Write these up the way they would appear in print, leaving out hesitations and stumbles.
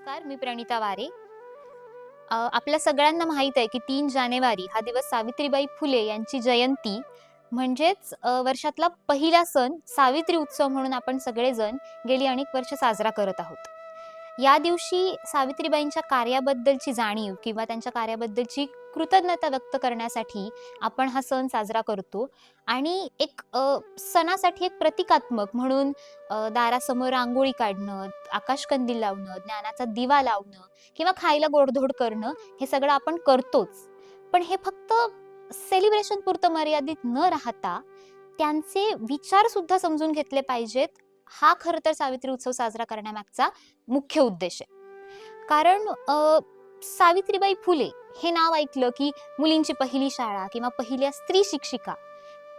नमस्कार, मी प्रणिता वारे. आपल्या सगळ्यांना माहीत आहे की 3 जानेवारी हा दिवस सावित्रीबाई फुले यांची जयंती म्हणजेच वर्षातला पहिला सण सावित्री उत्सव म्हणून आपण सगळेजण गेली अनेक वर्ष साजरा करत आहोत. या दिवशी सावित्रीबाईंच्या कार्याबद्दलची जाणीव किंवा त्यांच्या कार्याबद्दलची कृतज्ञता व्यक्त करण्यासाठी आपण हा सण साजरा करतो आणि एक सणासाठी एक प्रतिकात्मक म्हणून दारासमोर रांगोळी काढणं, आकाशकंदील लावणं, ज्ञानाचा दिवा लावणं किंवा खायला गोडधोड करणं हे सगळं आपण करतोच. पण हे फक्त सेलिब्रेशन पुरतं मर्यादित न राहता त्यांचे विचार सुद्धा समजून घेतले पाहिजेत. हा खरं तर सावित्री उत्सव साजरा करण्यामागचा मुख्य उद्देश आहे. कारण सावित्रीबाई फुले हे नाव ऐकलं की मुलींची पहिली शाळा किंवा पहिल्या स्त्री शिक्षिका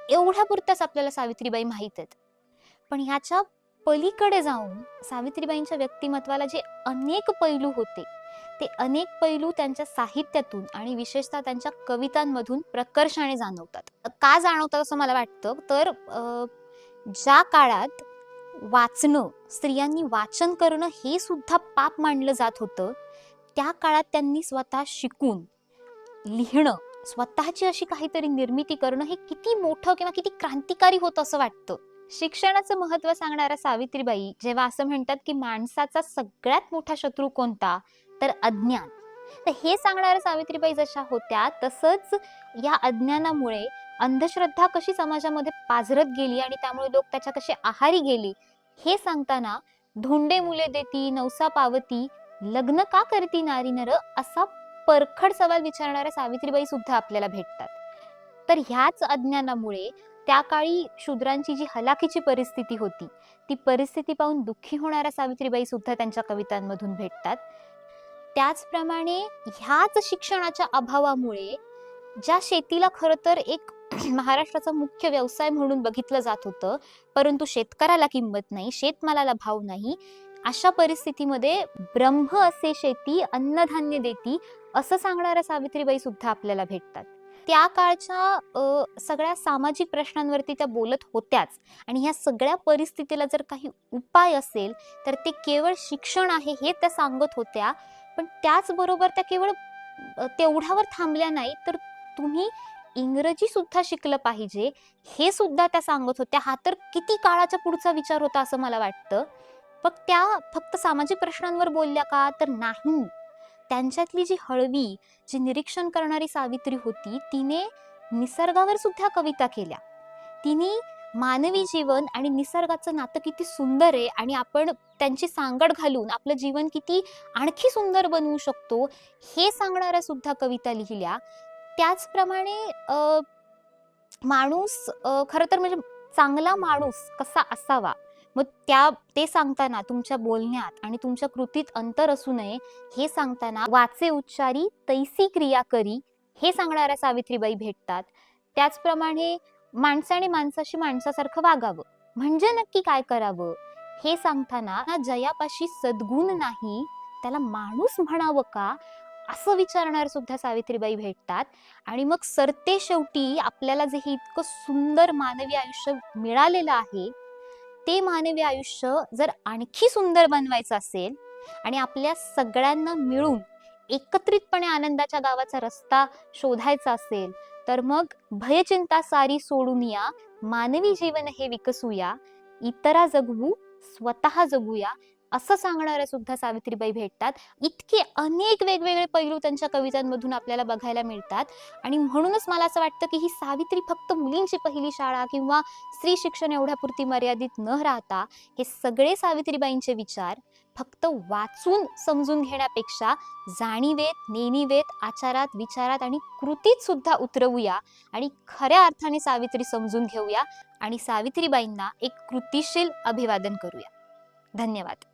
एवढ्यापुरत्याच आपल्याला सावित्रीबाई माहित आहेत. पण ह्याच्या पलीकडे जाऊन सावित्रीबाईंच्या व्यक्तिमत्वाला जे अनेक पैलू होते ते अनेक पैलू त्यांच्या साहित्यातून आणि विशेषतः त्यांच्या कवितांमधून प्रकर्षाने जाणवतात. का जाणवतात असं मला वाटतं तर ज्या काळात वाचणं, स्त्रियांनी वाचन करणं हे सुद्धा पाप मानलं जात होतं, त्या काळात त्यांनी स्वतः शिकून लिहिणं, स्वतःची अशी काहीतरी निर्मिती करणं हे किती मोठं किंवा किती क्रांतिकारी होतं असं वाटतं. शिक्षणाचं महत्त्व सांगणाऱ्या सावित्रीबाई जेव्हा असं म्हणतात की माणसाचा सगळ्यात मोठा शत्रू कोणता तर अज्ञान, तर हे सांगणाऱ्या सावित्रीबाई जशा होत्या तसंच या अज्ञानामुळे अंधश्रद्धा कशी समाजामध्ये पाझरत गेली आणि त्यामुळे लोक त्याच्या कसे आहारी गेले हे सांगताना धोंडे मुले देती नवसा पावती लग्न का करती नारी नर असा परखड सवाल विचारणाऱ्या सावित्रीबाई सुद्धा आपल्याला भेटतात. तर ह्याच अज्ञानामुळे त्या काळी शूद्रांची जी हलाखीची परिस्थिती होती ती परिस्थिती पाहून दुःखी होणाऱ्या सावित्रीबाई सुद्धा त्यांच्या कवितांमधून भेटतात. त्याचप्रमाणे ह्याच शिक्षणाच्या अभावामुळे ज्या शेतीला खरं तर एक महाराष्ट्राचा मुख्य व्यवसाय म्हणून बघितलं जात होतं, परंतु शेतकऱ्याला किंमत नाही, शेतमालाला भाव नाही, अशा परिस्थितीमध्ये ब्रह्म असे शेती अन्नधान्य देती असं सांगणाऱ्या सावित्रीबाई सुद्धा आपल्याला भेटतात. त्या काळच्या सगळ्या सामाजिक प्रश्नांवरती त्या बोलत होत्याच आणि ह्या सगळ्या परिस्थितीला जर काही उपाय असेल तर ते केवळ शिक्षण आहे हे त्या सांगत होत्या. पण त्याचबरोबर त्या केवळ तेवढ्यावर थांबल्या नाही तर तुम्ही इंग्रजी सुद्धा शिकलं पाहिजे हे सुद्धा त्या सांगत होत्या. हा तर किती काळाच्या पुढचा विचार होता असं मला वाटतं. पण त्या फक्त सामाजिक प्रश्नांवर बोलल्या का तर नाही, त्यांच्यातली जी हळवी जी निरीक्षण करणारी सावित्री होती तिने निसर्गावर सुद्धा कविता केल्या. तिने मानवी जीवन आणि निसर्गाचं नातं किती सुंदर आहे आणि आपण त्यांची सांगड घालून आपलं जीवन किती आणखी सुंदर बनवू शकतो हे सांगणाऱ्या सुद्धा कविता लिहिल्या. त्याचप्रमाणे माणूस खरं तर म्हणजे चांगला माणूस कसा असावा मग ते सांगताना तुमच्या बोलण्यात आणि तुमच्या कृतीत अंतर असू नये हे सांगताना वाचे उच्चारी तैसी क्रिया करी हे सांगणाऱ्या सावित्रीबाई भेटतात. त्याचप्रमाणे माणसाने माणसाशी माणसासारखं वागावं म्हणजे नक्की काय करावं हे सांगताना जयापाशी सद्गुण नाही त्याला माणूस म्हणावं का असं विचारणारे सुद्धा सावित्रीबाई भेटतात. आणि मग सरते शेवटी आपल्याला जे हे इतकं सुंदर मानवी आयुष्य मिळालेलं आहे ते मानवी आयुष्य जर आणखी सुंदर बनवायचं असेल आणि आपल्या सगळ्यांना मिळून एकत्रितपणे आनंदाच्या गावाचा रस्ता शोधायचा असेल तर मग भयचिंता सारी सोडून या मानवी जीवन हे विकसूया, इतरा जगवू स्वतः जगूया असं सांगणाऱ्या सुद्धा सावित्रीबाई भेटतात. इतके अनेक वेगवेगळे पैलू त्यांच्या कवितांमधून आपल्याला बघायला मिळतात आणि म्हणूनच मला असं वाटतं की ही सावित्री फक्त मुलींची पहिली शाळा किंवा स्त्री शिक्षण एवढ्यापुरती मर्यादित न राहता हे सगळे सावित्रीबाईंचे विचार फक्त वाचून समजून घेण्यापेक्षा जाणीवेत, नेणीवेत, आचारात, विचारात आणि कृतीत सुद्धा उतरवूया आणि खऱ्या अर्थाने सावित्री समजून घेऊया आणि सावित्रीबाईंना एक कृतिशील अभिवादन करूया. धन्यवाद.